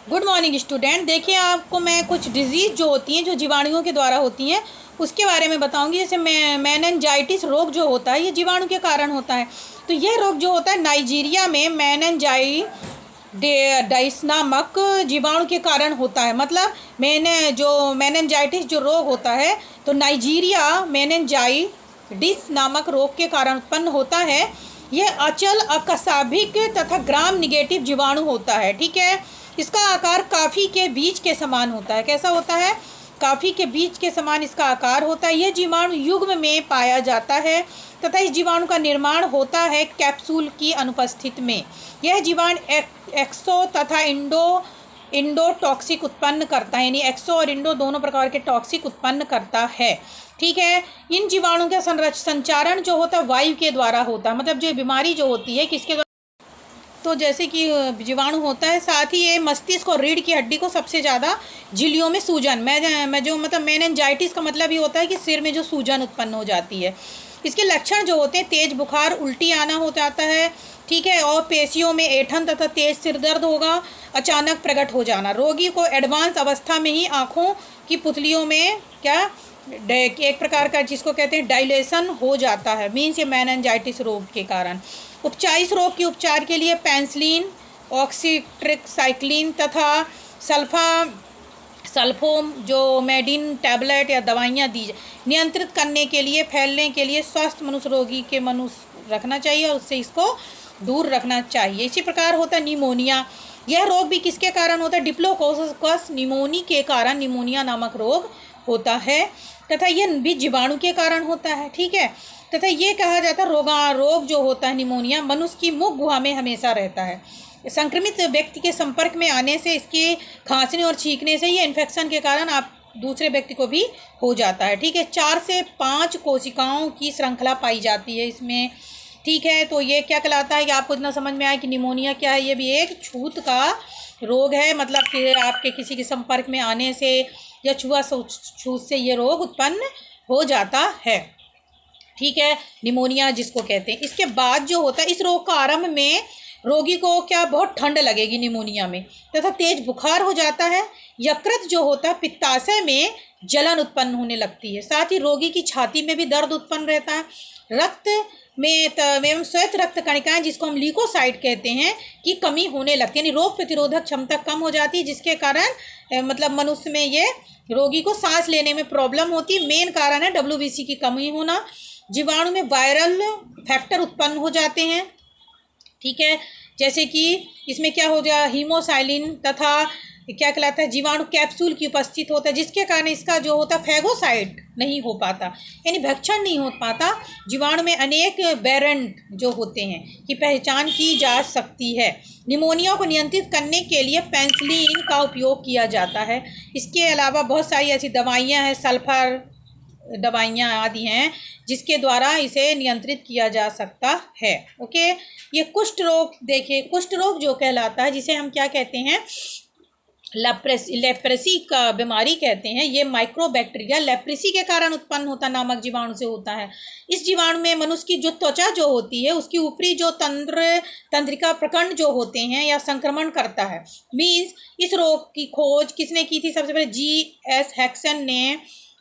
Good morning student. देखिए, आपको मैं कुछ डिजीज़ जो होती हैं, जो जीवाणुओं के द्वारा होती हैं, उसके बारे में बताऊंगी। जैसे मेनिनजाइटिस रोग जो होता है, ये जीवाणु के कारण होता है। तो यह रोग जो होता है नाइजीरिया में मेनिनजाइटिस नामक जीवाणु के कारण होता है। मतलब मेनिनजाइटिस जो रोग होता है, तो नाइजीरिया मेनिनजाइटिस नामक रोग के कारण उत्पन्न होता है। यह अचल, अकस्मिक तथा ग्राम निगेटिव जीवाणु होता है। ठीक है। इसका आकार काफ़ी के बीज के समान होता है। कैसा होता है? काफ़ी के बीज के समान इसका आकार होता है। यह जीवाणु युग्म में पाया जाता है तथा इस जीवाणु का निर्माण होता है कैप्सूल की अनुपस्थिति में। यह जीवाणु एक्सो तथा इंडोटॉक्सिक उत्पन्न करता है, यानी एक्सो और इंडो दोनों प्रकार के टॉक्सिक उत्पन्न करता है। ठीक है। इन जीवाणु का संचारण जो होता है वायु के द्वारा होता है। मतलब जो बीमारी जो होती है किसके द्वारा? तो जैसे कि जीवाणु होता है, साथ ही ये मस्तिष्क और रीढ़ की हड्डी को सबसे ज़्यादा झिल्लियों में सूजन मैं जो मतलब मेनिनजाइटिस का मतलब ये होता है कि सिर में जो सूजन उत्पन्न हो जाती है। इसके लक्षण जो होते हैं, तेज बुखार, उल्टी आना हो जाता है। ठीक है। और पेशियों में ऐंठन तथा तेज सिर दर्द होगा, अचानक प्रकट हो जाना। रोगी को एडवांस अवस्था में ही आँखों की पुतलियों में क्या एक प्रकार का जिसको कहते हैं डायलेशन हो जाता है। मीन्स ये मेनिनजाइटिस रोग के कारण। इस रोग के उपचार के लिए पेनिसिलिन, ऑक्सीट्रिक्साइक्लिन तथा सल्फोम जो मेडिन टैबलेट या दवाइयाँ दी नियंत्रित करने के लिए, फैलने के लिए स्वस्थ मनुष्य रोगी के मनुष्य रखना चाहिए और उससे इसको दूर रखना चाहिए। इसी प्रकार होता है निमोनिया। यह रोग भी किसके कारण होता है? डिप्लोकोकस निमोनी के कारण निमोनिया नामक रोग होता है तथा यह भी जीवाणु के कारण होता है। ठीक है। तथा ये कहा जाता है रोग जो होता है निमोनिया मनुष्य की मुख गुहा में हमेशा रहता है। संक्रमित व्यक्ति के संपर्क में आने से, इसके खांसने और छींकने से ये इन्फेक्शन के कारण आप दूसरे व्यक्ति को भी हो जाता है। ठीक है। 4 से 5 कोशिकाओं की श्रृंखला पाई जाती है इसमें। ठीक है। तो ये क्या कहलाता है कि आपको इतना समझ में आया कि निमोनिया क्या है? ये भी एक छूत का रोग है। मतलब कि आपके किसी के संपर्क में आने से या छूत से ये रोग उत्पन्न हो जाता है। ठीक है। निमोनिया जिसको कहते हैं। इसके बाद जो होता है, इस रोग का आरंभ में रोगी को क्या बहुत ठंड लगेगी निमोनिया में तथा तेज बुखार हो जाता है। यकृत जो होता है, पित्ताशय में जलन उत्पन्न होने लगती है। साथ ही रोगी की छाती में भी दर्द उत्पन्न रहता है। रक्त में एवं श्वेत रक्त कणिकाएं जिसको हम ल्यूकोसाइट कहते हैं की कमी होने लगती है, यानी रोग प्रतिरोधक क्षमता कम हो जाती है, जिसके कारण मतलब मनुष्य में ये रोगी को सांस लेने में प्रॉब्लम होती है। मेन कारण है WBC की कमी होना। जीवाणु में वायरल फैक्टर उत्पन्न हो जाते हैं। ठीक है। जैसे कि इसमें क्या हो गया, हीमोसाइलिन तथा क्या कहलाता है जीवाणु कैप्सूल की उपस्थित होता है, जिसके कारण इसका जो होता है फैगोसाइट नहीं हो पाता, यानी भक्षण नहीं हो पाता। जीवाणु में अनेक वेरिएंट जो होते हैं की पहचान की जा सकती है। निमोनिया को नियंत्रित करने के लिए पेनिसिलिन का उपयोग किया जाता है। इसके अलावा बहुत सारी ऐसी दवाइयाँ हैं, सल्फर दवाइयाँ आदि हैं, जिसके द्वारा इसे नियंत्रित किया जा सकता है। ओके। ये कुष्ठ रोग देखिए, कुष्ठ रोग जो कहलाता है, जिसे हम क्या कहते हैं, लेप्रेसी का बीमारी कहते हैं। ये माइक्रोबैक्टीरिया लेप्रेसी के कारण उत्पन्न होता नामक जीवाणु से होता है। इस जीवाणु में मनुष्य की जो त्वचा जो होती है, उसकी ऊपरी जो तंत्रिका प्रकंड जो होते हैं या संक्रमण करता है। मीन्स इस रोग की खोज किसने की थी? सबसे पहले GS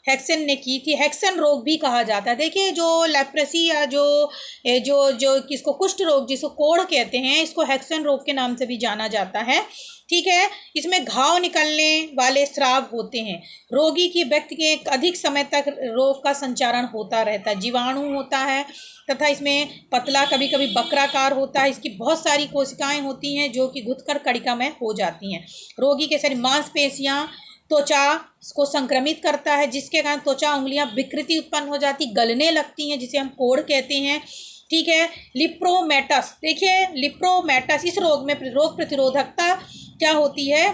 हेक्सन ने की थी। हेक्सन रोग भी कहा जाता है। देखिए, जो लेप्रेसी या जो जो जो किसको कुष्ठ रोग जिसको कोढ़ कहते हैं, इसको हेक्सन रोग के नाम से भी जाना जाता है। ठीक है। इसमें घाव निकलने वाले स्राव होते हैं। रोगी की व्यक्ति के अधिक समय तक रोग का संचारण होता रहता है। जीवाणु होता है तथा इसमें पतला, कभी कभी बक्राकार होता है। इसकी बहुत सारी कोशिकाएं होती हैं जो कि घुटकर कणिकामय हो जाती हैं। रोगी के शरीर मांसपेशियां त्वचा को संक्रमित करता है, जिसके कारण त्वचा उंगलियां विकृति उत्पन्न हो जाती, गलने लगती हैं, जिसे हम कोढ़ कहते हैं। ठीक है। लिप्रोमेटस, देखिए लिप्रोमेटस, इस रोग में रोग प्रतिरोधकता क्या होती है,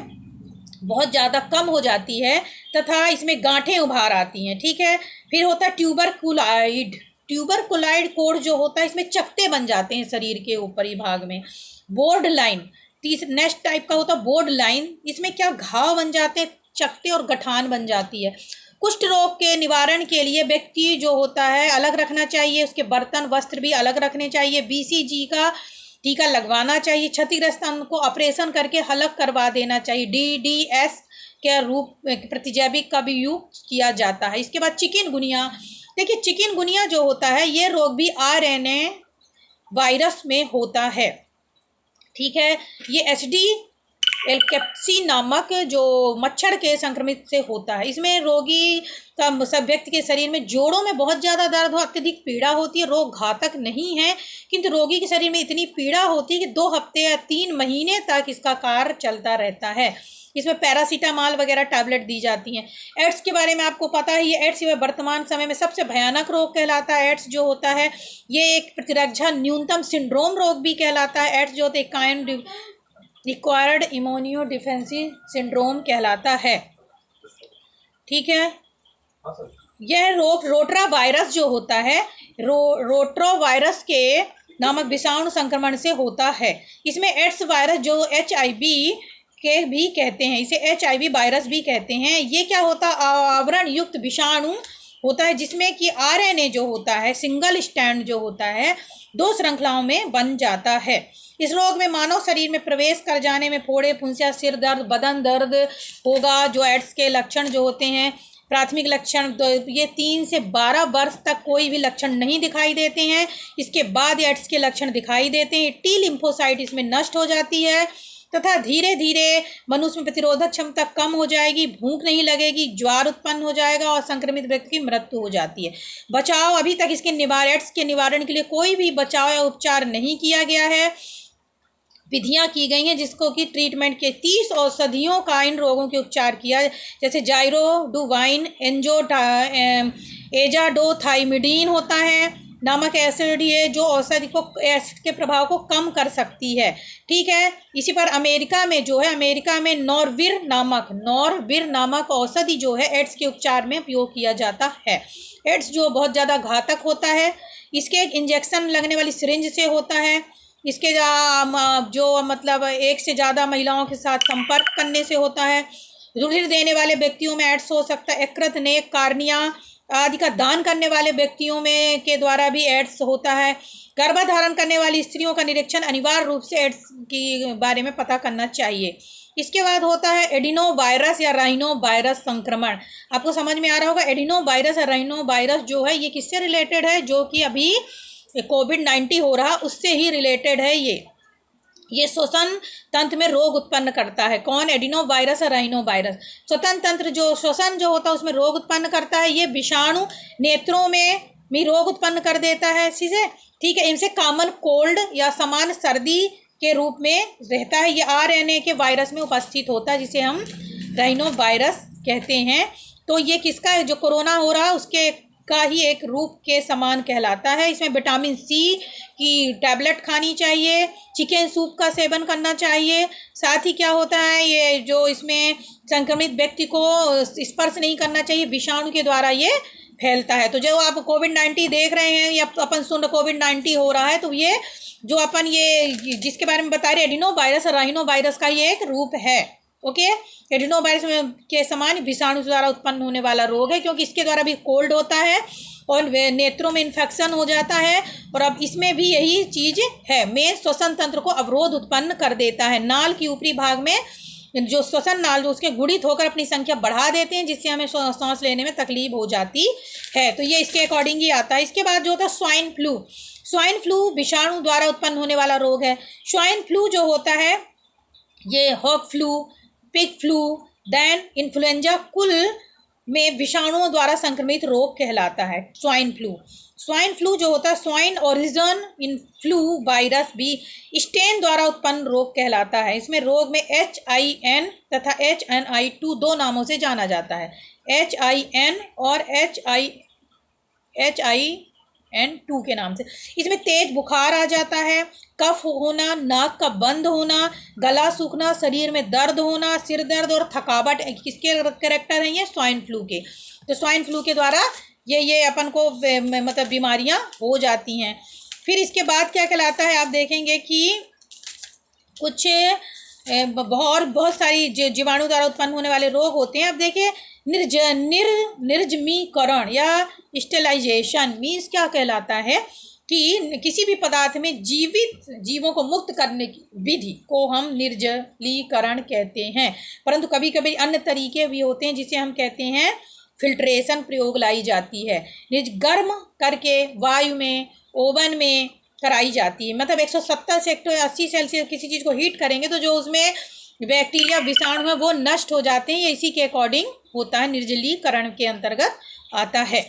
बहुत ज़्यादा कम हो जाती है तथा इसमें गांठें उभार आती हैं। ठीक है। फिर होता है ट्यूबरकुलाइड कोढ़ जो होता है, इसमें चकते बन जाते हैं शरीर के ऊपरी भाग में। बोर्ड लाइन नेक्स्ट टाइप का होता है बोर्ड लाइन, इसमें क्या घाव बन जाते हैं, चकते और गठान बन जाती है। कुष्ठ रोग के निवारण के लिए व्यक्ति जो होता है अलग रखना चाहिए, उसके बर्तन वस्त्र भी अलग रखने चाहिए। BCG का टीका लगवाना चाहिए। क्षतिग्रस्त अंग को ऑपरेशन करके अलग करवा देना चाहिए। DDS के रूप में प्रतिजैविक का भी यूज किया जाता है। इसके बाद चिकनगुनिया। देखिए चिकनगुनिया जो होता है ये रोग भी RNA वायरस में होता है, ठीक है। ये HD एल्केप्सी नामक जो मच्छर के संक्रमित से होता है। इसमें रोगी का सब व्यक्ति के शरीर में जोड़ों में बहुत ज़्यादा दर्द हो, अत्यधिक पीड़ा होती है। रोग घातक नहीं है, किंतु रोगी के शरीर में इतनी पीड़ा होती है कि 2 हफ्ते या 3 महीने तक इसका कार्य चलता रहता है। इसमें पैरासीटामॉल वगैरह टैबलेट दी जाती हैं। एड्स के बारे में आपको पता है, ये एड्स वर्तमान समय में सबसे भयानक रोग कहलाता है। एड्स जो होता है ये एक प्रतिरक्षा न्यूनतम सिंड्रोम रोग भी कहलाता है। एड्स जो होते हैं kind required immuno defensive syndrome कहलाता है, ठीक है। यह रोग रोटरा वायरस जो होता है रोट्रो वायरस के नामक विषाणु संक्रमण से होता है। इसमें एड्स वायरस जो HIV के भी कहते हैं, इसे HIV वायरस भी कहते हैं। ये क्या होता है, आवरण युक्त विषाणु होता है जिसमें कि RNA जो होता है सिंगल स्टैंड जो होता है 2 श्रृंखलाओं में बन जाता है। इस रोग में मानव शरीर में प्रवेश कर जाने में फोड़े, फुंसियाँ, सिर दर्द, बदन दर्द होगा। जो एड्स के लक्षण जो होते हैं प्राथमिक लक्षण तो ये 3 से 12 वर्ष तक कोई भी लक्षण नहीं दिखाई देते हैं। इसके बाद एड्स के लक्षण दिखाई देते हैं। T लिम्फोसाइट इसमें नष्ट हो जाती है तथा धीरे धीरे मनुष्य में प्रतिरोधक क्षमता कम हो जाएगी, भूख नहीं लगेगी, ज्वर उत्पन्न हो जाएगा और संक्रमित व्यक्ति की मृत्यु हो जाती है। बचाव अभी तक इसके एड्स के निवारण के लिए कोई भी बचाव या उपचार नहीं किया गया है। विधियां की गई हैं जिसको कि ट्रीटमेंट के 30 औषधियों का इन रोगों के उपचार किया, जैसे जाइरोडुवाइन, एजाडोथाइमिडीन होता है नामक एसिड, ये जो औषधि को एसिड के प्रभाव को कम कर सकती है, ठीक है। इसी पर अमेरिका में जो है, अमेरिका में नॉरविर नामक औषधि जो है एड्स के उपचार में उपयोग किया जाता है। एड्स जो बहुत ज़्यादा घातक होता है, इसके एक इंजेक्शन लगने वाली सिरिंज से होता है। इसके जो मतलब 1 से ज़्यादा महिलाओं के साथ संपर्क करने से होता है। रुधिर देने वाले व्यक्तियों में एड्स हो सकता है। यकृत, नेक, कार्निया आदि का दान करने वाले व्यक्तियों में के द्वारा भी एड्स होता है। गर्भधारण करने वाली स्त्रियों का निरीक्षण अनिवार्य रूप से एड्स के बारे में पता करना चाहिए। इसके बाद होता है एडिनो वायरस या राइनो वायरस संक्रमण। आपको समझ में आ रहा होगा, एडिनो वायरस या राइनो वायरस जो है ये किससे रिलेटेड है, जो कि अभी कोविड-19 हो रहा उससे ही रिलेटेड है। ये श्वसन तंत्र में रोग उत्पन्न करता है। कौन, एडिनो वायरस और राइनो वायरस। श्वसन तंत्र जो श्वसन जो होता है उसमें रोग उत्पन्न करता है। ये विषाणु नेत्रों में भी रोग उत्पन्न कर देता है, ठीक है। इनसे कॉमन कोल्ड या सामान्य सर्दी के रूप में रहता है। ये RNA के वायरस में उपस्थित होता है जिसे हम राइनो वायरस कहते हैं। तो ये किसका जो कोरोना हो रहा है उसके का ही एक रूप के समान कहलाता है। इसमें विटामिन C की टैबलेट खानी चाहिए, चिकन सूप का सेवन करना चाहिए। साथ ही क्या होता है, ये जो इसमें संक्रमित व्यक्ति को स्पर्श नहीं करना चाहिए, विषाणु के द्वारा ये फैलता है। तो जो आप कोविड-19 देख रहे हैं या अपन सुन कोविड-19 हो रहा है, तो ये जो अपन ये जिसके बारे में बता रहे एडिनो वायरस और राइनो वायरस का ये एक रूप है, ओके। एडिनो वायरस के समान विषाणु द्वारा उत्पन्न होने वाला रोग है, क्योंकि इसके द्वारा भी कोल्ड होता है और नेत्रों में इन्फेक्शन हो जाता है। और अब इसमें भी यही चीज़ है, में श्वसन तंत्र को अवरोध उत्पन्न कर देता है। नाल की ऊपरी भाग में जो श्वसन नाल जो उसके गुणित होकर अपनी संख्या बढ़ा देते हैं, जिससे हमें सांस लेने में तकलीफ हो जाती है। तो ये इसके अकॉर्डिंग ही आता है। इसके बाद जो होता है स्वाइन फ्लू। स्वाइन फ्लू विषाणु द्वारा उत्पन्न होने वाला रोग है। स्वाइन फ्लू जो होता है ये hog flu, pig flu, then influenza कुल में विषाणुओं द्वारा संक्रमित रोग कहलाता है स्वाइन फ्लू। स्वाइन फ्लू जो होता है स्वाइन ओरिजिन इन फ्लू वायरस भी स्टेन द्वारा उत्पन्न रोग कहलाता है। इसमें रोग में HIN तथा HNI2 दो नामों से जाना जाता है, HIN और HIN2 के नाम से। इसमें तेज बुखार आ जाता है, कफ होना, नाक का बंद होना, गला सूखना, शरीर में दर्द होना, सिर दर्द और थकावट किसके कैरेक्टर हैं, ये स्वाइन फ्लू के। तो स्वाइन फ्लू के द्वारा ये अपन को मतलब बीमारियां हो जाती हैं। फिर इसके बाद क्या कहलाता है, आप देखेंगे कि कुछ बहुत सारी जीवाणु द्वारा उत्पन्न होने वाले रोग होते हैं। अब देखिए निर्जमीकरण या स्टेलाइजेशन मीन्स क्या कहलाता है, कि किसी भी पदार्थ में जीवित जीवों को मुक्त करने की विधि को हम निर्जलीकरण कहते हैं। परंतु कभी कभी अन्य तरीके भी होते हैं जिसे हम कहते हैं फिल्ट्रेशन प्रयोग लाई जाती है। गर्म करके वायु में, ओवन में कराई जाती है। मतलब 170 से 180 सेल्सियस किसी चीज़ को हीट करेंगे तो जो उसमें बैक्टीरिया विषाणु है वो नष्ट हो जाते हैं। ये इसी के अकॉर्डिंग होता है, निर्जलीकरण के अंतर्गत आता है।